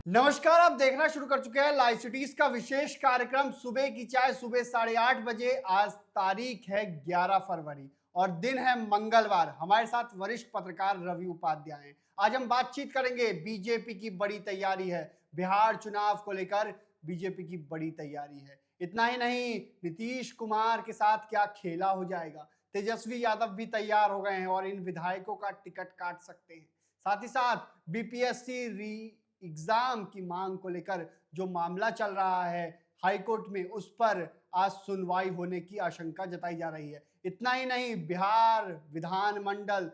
नमस्कार, आप देखना शुरू कर चुके हैं लाइव सिटीज का विशेष कार्यक्रम सुबह की चाय सुबह 8:30 बजे। आज तारीख है 11 फरवरी और दिन है मंगलवार। हमारे साथ वरिष्ठ पत्रकार रवि उपाध्याय हैं। आज हम बातचीत करेंगे। बीजेपी की बड़ी तैयारी है, बिहार चुनाव को लेकर बीजेपी की बड़ी तैयारी है। इतना ही नहीं, नीतीश कुमार के साथ क्या खेला हो जाएगा। तेजस्वी यादव भी तैयार हो गए हैं और इन विधायकों का टिकट काट सकते हैं। साथ ही साथ बीपीएससी एग्जाम की मांग को लेकर जो मामला चल रहा है हाईकोर्ट में, उस पर आज सुनवाई होने की आशंका जताई जा रही है। इतना ही नहीं, बिहार विधानमंडल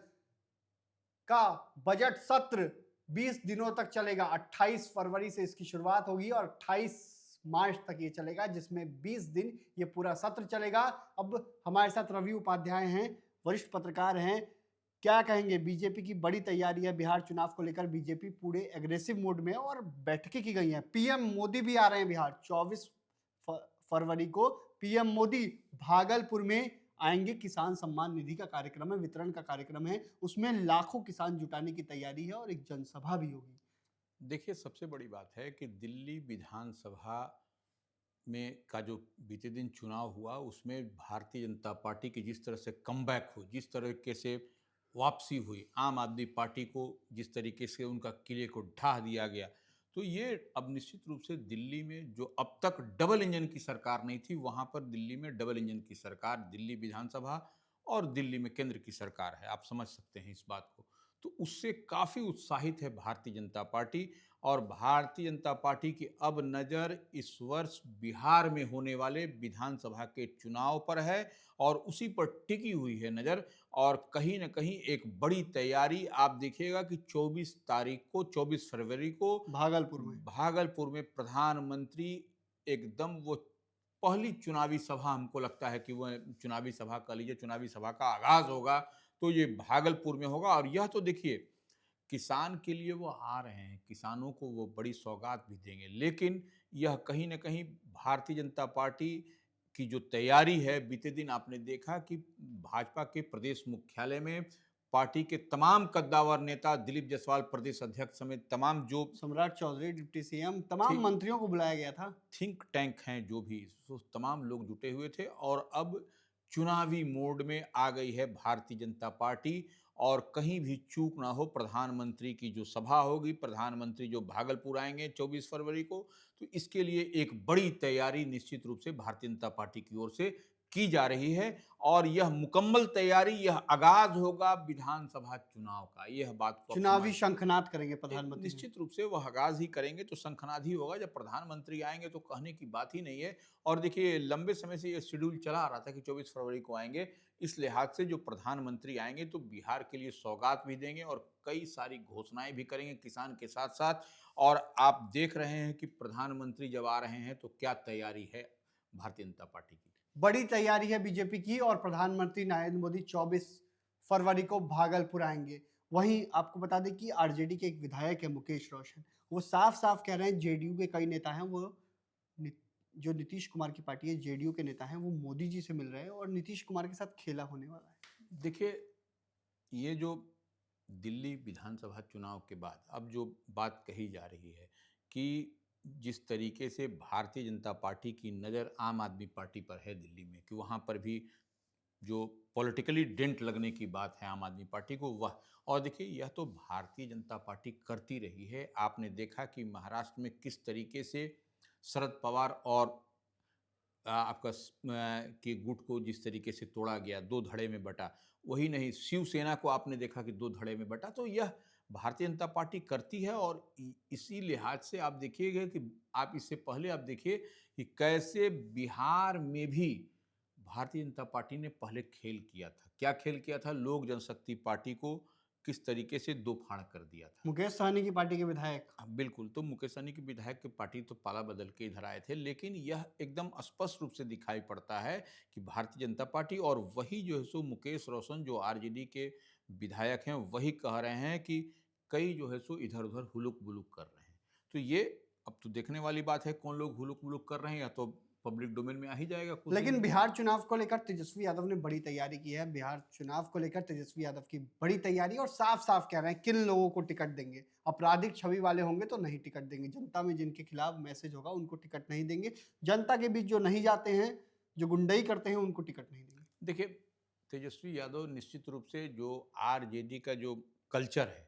का बजट सत्र 20 दिनों तक चलेगा। 28 फरवरी से इसकी शुरुआत होगी और 28 मार्च तक ये चलेगा, जिसमें 20 दिन ये पूरा सत्र चलेगा। अब हमारे साथ रवि उपाध्याय हैं, वरिष्ठ पत्रकार हैं। क्या कहेंगे? बीजेपी की बड़ी तैयारी है बिहार चुनाव को लेकर। बीजेपी पूरे एग्रेसिव मोड में है और बैठकें की गई हैं। पीएम मोदी भी आ रहे हैं बिहार। 24 फरवरी को पीएम मोदी भागलपुर में आएंगे। किसान सम्मान निधि का कार्यक्रम है, वितरण का कार्यक्रम है, उसमें लाखों किसान जुटाने की तैयारी है और एक जनसभा भी होगी। देखिए, सबसे बड़ी बात है कि दिल्ली विधानसभा में का जो बीते दिन चुनाव हुआ उसमें भारतीय जनता पार्टी की जिस तरह से कमबैक हुई, जिस तरीके से वापसी हुई, आम आदमी पार्टी को जिस तरीके से उनका किले को ढा दिया गया, तो ये अब निश्चित रूप से दिल्ली में जो अब तक डबल इंजन की सरकार नहीं थी, वहाँ पर दिल्ली में डबल इंजन की सरकार, दिल्ली विधानसभा और दिल्ली में केंद्र की सरकार है। आप समझ सकते हैं इस बात को। तो उससे काफ़ी उत्साहित है भारतीय जनता पार्टी। और भारतीय जनता पार्टी की अब नज़र इस वर्ष बिहार में होने वाले विधानसभा के चुनाव पर है और उसी पर टिकी हुई है नज़र। और कहीं न कहीं एक बड़ी तैयारी आप देखिएगा कि 24 फरवरी को भागलपुर में प्रधानमंत्री एकदम वो पहली चुनावी सभा, हमको लगता है कि वह चुनावी सभा कह लीजिए, चुनावी सभा का आगाज़ होगा, तो ये भागलपुर में होगा। और यह तो देखिए, किसान के लिए वो आ रहे हैं, किसानों को वो बड़ी सौगात भी देंगे, लेकिन यह कहीं न कहीं भारतीय जनता पार्टी की जो तैयारी है, बीते दिन आपने देखा कि भाजपा के प्रदेश मुख्यालय में पार्टी के तमाम कद्दावर नेता, दिलीप जायसवाल प्रदेश अध्यक्ष समेत तमाम जो सम्राट चौधरी डिप्टी सीएम, तमाम थिंक मंत्रियों को बुलाया गया था। थिंक टैंक हैं जो भी, सो तमाम लोग जुटे हुए थे। और अब चुनावी मोड में आ गई है भारतीय जनता पार्टी। और कहीं भी चूक ना हो, प्रधानमंत्री की जो सभा होगी, प्रधानमंत्री जो भागलपुर आएंगे 24 फरवरी को, तो इसके लिए एक बड़ी तैयारी निश्चित रूप से भारतीय जनता पार्टी की ओर से की जा रही है। और यह मुकम्मल तैयारी, यह आगाज होगा विधानसभा चुनाव का, यह बात को आप चुनावी समझ। शंखनाद करेंगे प्रधानमंत्री। निश्चित रूप से वह आगाज ही करेंगे तो शंखनाद ही होगा। जब प्रधानमंत्री आएंगे तो कहने की बात ही नहीं है। और देखिए, लंबे समय से यह शेड्यूल चला आ रहा था कि 24 फरवरी को आएंगे। इस लिहाज से जो प्रधानमंत्री आएंगे तो बिहार के लिए सौगात भी देंगे और कई सारी घोषणाएं भी करेंगे किसान के साथ साथ। और आप देख रहे हैं कि प्रधानमंत्री जब आ रहे हैं तो क्या तैयारी है भारतीय जनता पार्टी की। बड़ी तैयारी है बीजेपी की और प्रधानमंत्री नरेंद्र मोदी 24 फरवरी को भागलपुर आएंगे। वहीं आपको बता दें कि आरजेडी के एक विधायक है मुकेश रोशन, वो साफ साफ कह रहे हैं, जेडीयू के कई नेता हैं, वो जो नीतीश कुमार की पार्टी है, जेडीयू के नेता हैं, वो मोदी जी से मिल रहे हैं और नीतीश कुमार के साथ खेला होने वाला है। देखिए, ये जो दिल्ली विधानसभा चुनाव के बाद अब जो बात कही जा रही है कि जिस तरीके से भारतीय जनता पार्टी की नज़र आम आदमी पार्टी पर है दिल्ली में, कि वहाँ पर भी जो पॉलिटिकली डेंट लगने की बात है आम आदमी पार्टी को, वह। और देखिए, यह तो भारतीय जनता पार्टी करती रही है। आपने देखा कि महाराष्ट्र में किस तरीके से शरद पवार और आपका के गुट को जिस तरीके से तोड़ा गया, दो धड़े में बटा। वही नहीं, शिवसेना को आपने देखा कि दो धड़े में बटा। तो यह भारतीय जनता पार्टी करती है। और इसी लिहाज से आप देखिएगा कि आप इससे पहले आप देखिए कि कैसे बिहार में भी भारतीय जनता पार्टी ने पहले खेल किया था। क्या खेल किया था? लोक जनशक्ति पार्टी को किस तरीके से दो फाड़ कर दिया था। मुकेश सहनी की पार्टी के विधायक। हाँ, बिल्कुल। तो मुकेश सहनी के विधायक की पार्टी तो पाला बदल के इधर आए थे, लेकिन यह एकदम स्पष्ट रूप से दिखाई पड़ता है कि भारतीय जनता पार्टी और वही जो है सो मुकेश रोशन जो आरजेडी के विधायक हैं, वही कह रहे हैं कि कई जो है सो इधर उधर हुलुक बुलुक कर रहे हैं। तो ये अब तो देखने वाली बात है कौन लोग हुलुक बुलुक कर रहे हैं। या तो पब्लिक डोमेन में आ ही जाएगा कुछ लेकिन दिन में। बिहार चुनाव को लेकर तेजस्वी यादव ने बड़ी तैयारी की है। बिहार चुनाव को लेकर तेजस्वी यादव की बड़ी तैयारी, और साफ साफ कह रहे हैं किन लोगों को टिकट देंगे। आपराधिक छवि वाले होंगे तो नहीं टिकट देंगे, जनता में जिनके खिलाफ मैसेज होगा उनको टिकट नहीं देंगे, जनता के बीच जो नहीं जाते हैं, जो गुंडई करते हैं, उनको टिकट नहीं देंगे। देखिए, तेजस्वी यादव निश्चित रूप से जो आरजेडी का जो कल्चर है,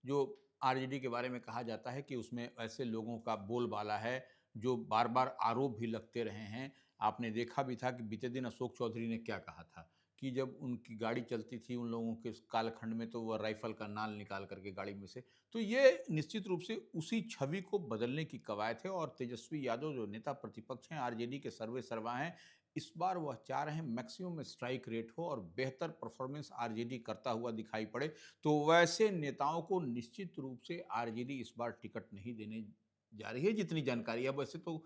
जो आरजेडी के बारे में कहा जाता है कि उसमें ऐसे लोगों का बोलबाला है जो बार बार आरोप भी लगते रहे हैं। आपने देखा भी था कि बीते दिन अशोक चौधरी ने क्या कहा था कि जब उनकी गाड़ी चलती थी उन लोगों के कालखंड में, तो वह राइफल का नाल निकाल करके गाड़ी में से, तो ये निश्चित रूप से उसी छवि को बदलने की कवायद है। और तेजस्वी यादव जो नेता प्रतिपक्ष हैं, आरजेडी के सर्वे सर्वा हैं, इस बार वह चाह रहे हैं मैक्सिमम स्ट्राइक रेट हो और बेहतर परफॉर्मेंस आरजेडी करता हुआ दिखाई पड़े। तो वैसे नेताओं को निश्चित रूप से आरजेडी इस बार टिकट नहीं देने जा रही है, जितनी जानकारी है। वैसे तो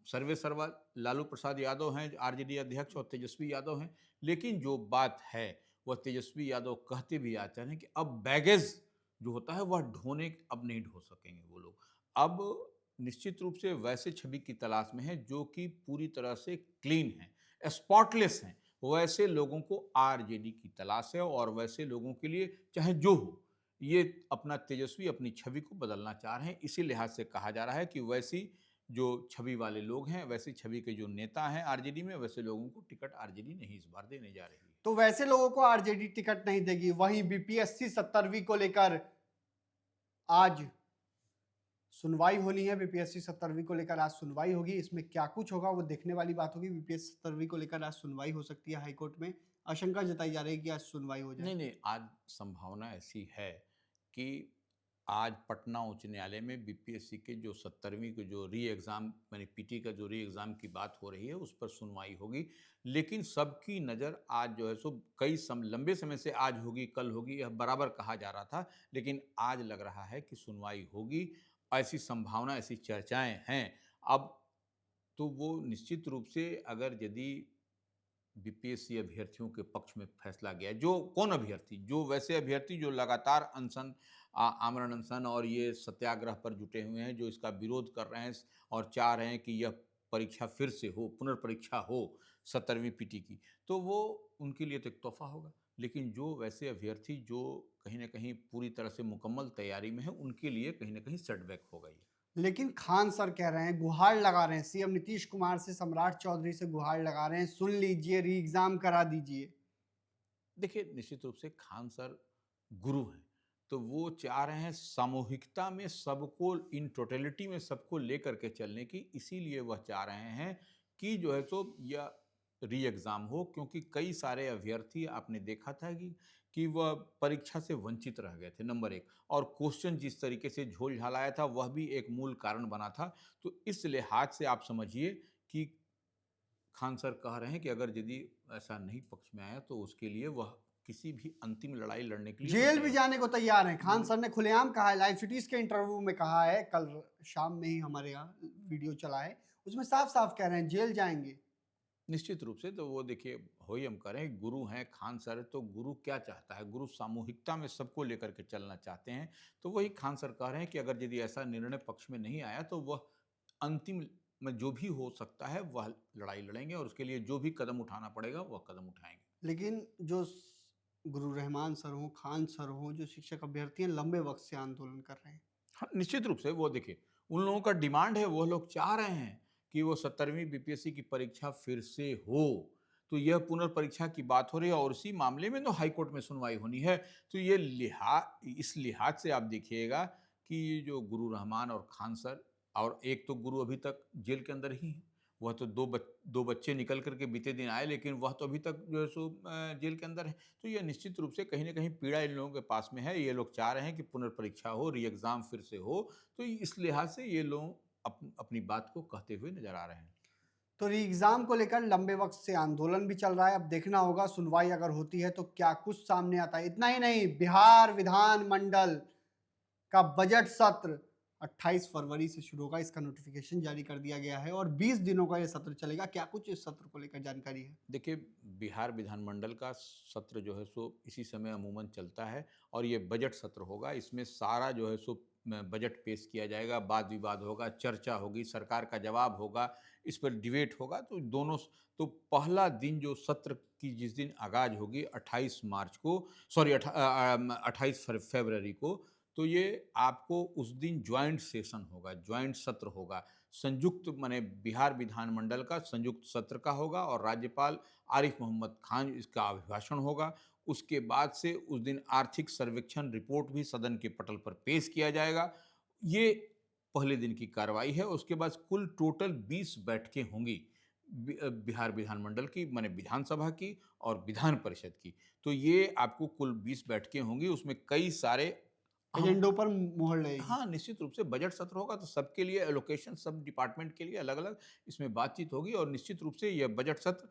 सर्वे सर्वा लालू प्रसाद यादव हैं आरजेडी अध्यक्ष और तेजस्वी यादव हैं, लेकिन जो बात है वह तेजस्वी यादव कहते भी आते हैं कि अब बैगेज जो होता है वह ढोने अब नहीं ढो सकेंगे वो लोग। अब निश्चित रूप से वैसे छवि की तलाश में है जो कि पूरी तरह से क्लीन है, स्पॉटलेस हैं। वैसे लोगों को आरजेडी की तलाश है और वैसे लोगों के लिए चाहे जो हो, ये अपना तेजस्वी अपनी छवि को बदलना चाह रहे हैं। इसी लिहाज से कहा जा रहा है कि वैसी जो छवि वाले लोग हैं, वैसी छवि के जो नेता हैं आरजेडी में, वैसे लोगों को टिकट आरजेडी नहीं इस बार देने जा रही है। तो वैसे लोगों को आरजेडी टिकट नहीं देगी। वहीं बीपीएससी 70वीं को लेकर आज सुनवाई होनी है। बीपीएससी 70वीं को लेकर आज सुनवाई होगी। इसमें क्या कुछ होगा वो देखने वाली बात होगी। बीपीएससी 70वीं को लेकर आज सुनवाई हो सकती है हाईकोर्ट में। आशंका जताई जा रही है कि आज सुनवाई हो जाए। नहीं, आज संभावना ऐसी है कि आज पटना उच्च न्यायालय में बीपीएससी के जो 70वीं के जो री एग्ज़ाम, यानी पीटी का जो री एग्ज़ाम की बात हो रही है, उस पर सुनवाई होगी। लेकिन सबकी नज़र आज जो है सो लंबे समय से आज होगी, कल होगी, यह बराबर कहा जा रहा था, लेकिन आज लग रहा है कि सुनवाई होगी। ऐसी संभावना, ऐसी चर्चाएँ हैं। अब तो वो निश्चित रूप से अगर यदि बीपीएससी अभ्यर्थियों के पक्ष में फैसला गया, जो कौन अभ्यर्थी, जो वैसे अभ्यर्थी जो लगातार अनशन, आमरण अनशन और ये सत्याग्रह पर जुटे हुए हैं, जो इसका विरोध कर रहे हैं और चाह रहे हैं कि यह परीक्षा फिर से हो, पुनर्परीक्षा हो 70वीं पीटी की, तो वो उनके लिए तो एक तोहफा होगा। लेकिन जो वैसे अभ्यर्थी जो कहीं ना कहीं पूरी तरह से मुकम्मल तैयारी में है, उनके लिए कहीं ना कहीं सेटबैक होगा ये। लेकिन खान सर कह रहे हैं, गुहार लगा रहे हैं, सीएम नीतीश कुमार से सम्राट चौधरी से गुहार लगा रहे हैं, सुन लीजिए, री एग्जाम करा दीजिए। देखिए, निश्चित रूप से खान सर गुरु हैं, तो वो चाह रहे हैं सामूहिकता में सबको, इन टोटलिटी में सबको लेकर के चलने की। इसीलिए वह चाह रहे हैं कि जो है सो यह री एग्ज़ाम हो, क्योंकि कई सारे अभ्यर्थी आपने देखा था कि वह परीक्षा से वंचित रह गए थे, नंबर एक, और क्वेश्चन जिस तरीके से झोल झालाया था वह भी एक मूल कारण बना था। तो इस लिहाज से आप समझिए कि खान सर कह रहे हैं कि अगर यदि ऐसा नहीं पक्ष में आया तो उसके लिए वह किसी भी अंतिम लड़ाई लड़ने के लिए जेल भी जाने को तैयार हैं। खान सर ने खुलेआम कहा है, लाइव सिटीज के इंटरव्यू में कहा है, कल शाम में ही हमारे यहाँ वीडियो चला है, उसमें साफ साफ कह रहे हैं जेल जाएंगे। निश्चित रूप से। तो वो देखिए, हो ही हम कह रहे हैं, गुरु हैं खान सर, तो गुरु क्या चाहता है? गुरु सामूहिकता में सबको लेकर के चलना चाहते हैं। तो वही खान सर कह रहे हैं कि अगर यदि ऐसा निर्णय पक्ष में नहीं आया तो वह अंतिम में जो भी हो सकता है वह लड़ाई लड़ेंगे और उसके लिए जो भी कदम उठाना पड़ेगा वह कदम उठाएंगे। लेकिन जो गुरु रहमान सर हो, खान सर हो, जो शिक्षक अभ्यर्थी हैं, लंबे वक्त से आंदोलन कर रहे हैं। हाँ, निश्चित रूप से। वो देखिए, उन लोगों का डिमांड है, वो लोग चाह रहे हैं कि वो 70वीं बीपीएससी की परीक्षा फिर से हो। तो यह पुनर्परीक्षा की बात हो रही है और उसी मामले में तो हाईकोर्ट में सुनवाई होनी है। तो ये इस लिहाज से आप देखिएगा कि ये जो गुरु रहमान और खान सर, और एक तो गुरु अभी तक जेल के अंदर ही है, वह तो दो बच्चे निकल करके बीते दिन आए, लेकिन वह तो अभी तक जो है सो जेल के अंदर है। तो यह निश्चित रूप से कहीं ना कहीं पीड़ा इन लोगों के पास में है। ये लोग चाह रहे हैं कि पुनर्परीक्षा हो, री एग्ज़ाम फिर से हो। तो इस लिहाज से ये लोग अपनी बात को कहते हुए नजर आ रहे हैं। तो री एग्जाम को लेकर लंबे वक्त से आंदोलन भी चल रहा है। अब देखना होगा सुनवाई अगर होती है तो क्या कुछ सामने आता है। इतना ही नहीं, बिहार विधानमंडल का बजट सत्र 28 फरवरी से शुरू होगा, इसका नोटिफिकेशन जारी कर दिया गया है और 20 दिनों का ये सत्र चलेगा। क्या कुछ इस सत्र को लेकर जानकारी है? देखिए, बिहार विधानमंडल का सत्र जो है सो इसी समय अमूमन चलता है और ये बजट सत्र होगा। इसमें सारा जो है सो बजट पेश किया जाएगा, वाद विवाद होगा, चर्चा होगी, सरकार का जवाब होगा, इस पर डिबेट होगा। तो दोनों, तो पहला दिन जो सत्र की जिस दिन आगाज होगी 28 मार्च को, सॉरी 28 फरवरी को, तो ये आपको उस दिन ज्वाइंट सेशन होगा, ज्वाइंट सत्र होगा। संयुक्त माने बिहार विधानमंडल का संयुक्त सत्र का होगा और राज्यपाल आरिफ मोहम्मद खान इसका अभिभाषण होगा। उसके बाद से उस दिन आर्थिक सर्वेक्षण रिपोर्ट भी सदन के पटल पर पेश किया जाएगा। ये पहले दिन की कार्रवाई है। उसके बाद कुल टोटल 20 बैठकें होंगी बिहार विधानमंडल की, माने विधानसभा की और विधान परिषद की। तो ये आपको कुल 20 बैठकें होंगी। उसमें कई सारे एजेंडों पर मुहर लगेगी। हाँ, निश्चित रूप से बजट सत्र होगा तो सबके लिए एलोकेशन, सब डिपार्टमेंट के लिए अलग-अलग इसमें बातचीत होगी और निश्चित रूप से यह बजट सत्र,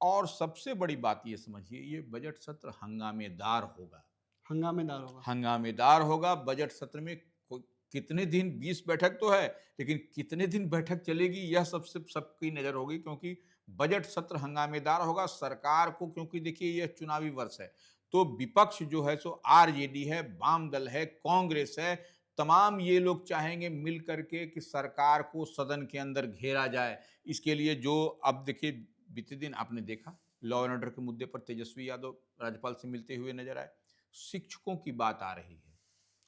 और सबसे बड़ी बात ये समझिए, ये बजट सत्र हंगामेदार होगा। हंगामेदार होगा। हंगामेदार होगा। बजट सत्र में कितने दिन, 20 बैठक तो है, लेकिन कितने दिन बैठक चलेगी यह सबसे सबकी नजर होगी, क्योंकि बजट सत्र हंगामेदार होगा। सरकार को, क्योंकि देखिए यह चुनावी वर्ष है, तो विपक्ष जो है सो आरजेडी है, वाम दल है, कांग्रेस है, तमाम ये लोग चाहेंगे मिल करके कि सरकार को सदन के अंदर घेरा जाए। इसके लिए जो, अब देखिए बीते दिन आपने देखा लॉ एंड ऑर्डर के मुद्दे पर तेजस्वी यादव राज्यपाल से मिलते हुए नजर आए। शिक्षकों की बात आ रही है,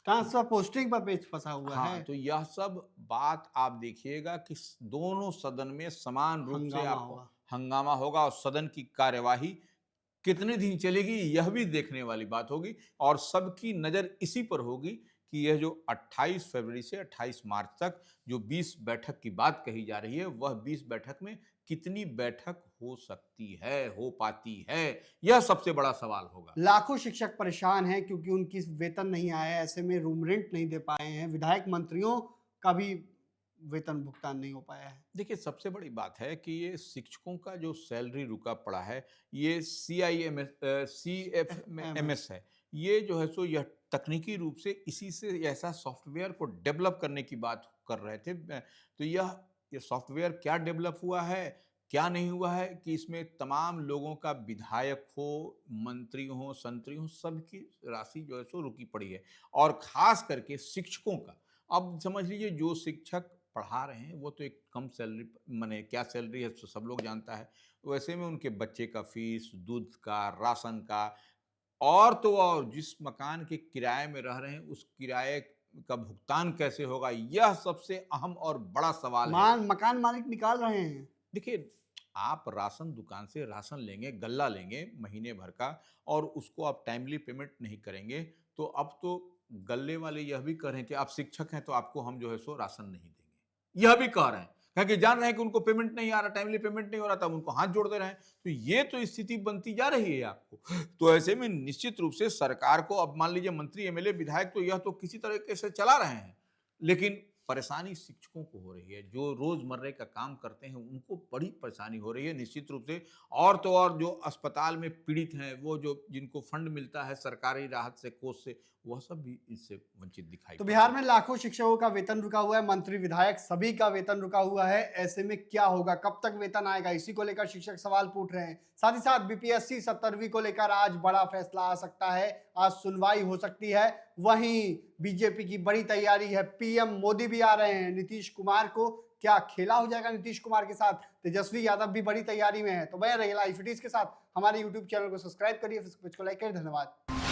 ट्रांसफर पोस्टिंग पर पेच फंसा हुआ हाँ, है। तो यह सब बात आप देखिएगा कि दोनों सदन में समान रूप से हंगामा आपको होगा। हंगामा होगा और सदन की कार्यवाही कितने दिन चलेगी यह भी देखने वाली बात होगी। और सबकी नज़र इसी पर होगी कि यह जो 28 फरवरी से 28 मार्च तक जो 20 बैठक की बात कही जा रही है, वह 20 बैठक में कितनी बैठक हो सकती है, हो पाती है, यह सबसे बड़ा सवाल होगा। लाखों शिक्षक परेशान हैं क्योंकि उनकी वेतन नहीं आया है, ऐसे में रूम रेंट नहीं दे पाए हैं, विधायक मंत्रियों का भी वेतन भुगतान नहीं हो पाया है। देखिए, सबसे बड़ी बात है कि ये शिक्षकों का जो सैलरी रुका पड़ा है, ये CIFMS है। ये जो है सो यह तकनीकी रूप से इसी से ऐसा सॉफ्टवेयर को डेवलप करने की बात कर रहे थे। तो यह सॉफ्टवेयर क्या डेवलप हुआ है, क्या नहीं हुआ है, कि इसमें तमाम लोगों का, विधायक हो, मंत्री हो, संतरी हो, सबकी राशि जो है सो रुकी पड़ी है। और खास करके शिक्षकों का, अब समझ लीजिए जो शिक्षक पढ़ा रहे हैं वो तो एक कम सैलरी, माने क्या सैलरी है तो सब लोग जानता है। वैसे में उनके बच्चे का फीस, दूध का, राशन का, और तो और जिस मकान के किराए में रह रहे हैं उस किराए का भुगतान कैसे होगा, यह सबसे अहम और बड़ा सवाल है। मकान मालिक निकाल रहे हैं। देखिए, आप राशन दुकान से राशन लेंगे, गल्ला लेंगे महीने भर का, और उसको आप टाइमली पेमेंट नहीं करेंगे, तो अब तो गल्ले वाले यह भी कह रहे हैं कि आप शिक्षक हैं तो आपको हम जो है सो राशन नहीं देंगे, यह भी कह रहे हैं, क्योंकि जान रहे हैं कि उनको पेमेंट नहीं आ रहा, टाइमली पेमेंट नहीं हो रहा, तब उनको हाथ जोड़ दे रहे हैं। तो ये तो स्थिति बनती जा रही है आपको। तो ऐसे में निश्चित रूप से सरकार को, अब मान लीजिए मंत्री, एमएलए, विधायक तो यह तो किसी तरीके से चला रहे हैं, लेकिन परेशानी शिक्षकों को हो रही है। जो रोजमर्रे का काम करते हैं उनको बड़ी परेशानी हो रही है निश्चित रूप से। और तो और जो अस्पताल में पीड़ित हैं, वो जो जिनको फंड मिलता है सरकारी राहत से, कोष से, वह सब भी इससे वंचित दिखाई तो पड़ बिहार रहे हैं। में लाखों शिक्षकों का वेतन रुका हुआ है, मंत्री विधायक सभी का वेतन रुका हुआ है। ऐसे में क्या होगा, कब तक वेतन आएगा, इसी को लेकर शिक्षक सवाल पूछ रहे हैं। साथ ही साथ बीपीएससी 17वीं को लेकर आज बड़ा फैसला आ सकता है, आज सुनवाई हो सकती है। वहीं बीजेपी की बड़ी तैयारी है, पीएम मोदी भी आ रहे हैं। नीतीश कुमार को क्या खेला हो जाएगा, नीतीश कुमार के साथ तेजस्वी यादव भी बड़ी तैयारी में है। तो बने रहिए लाइव फिटीज के साथ, हमारे यूट्यूब चैनल को सब्सक्राइब करिए, फेसबुक पेज को लाइक करिए। धन्यवाद।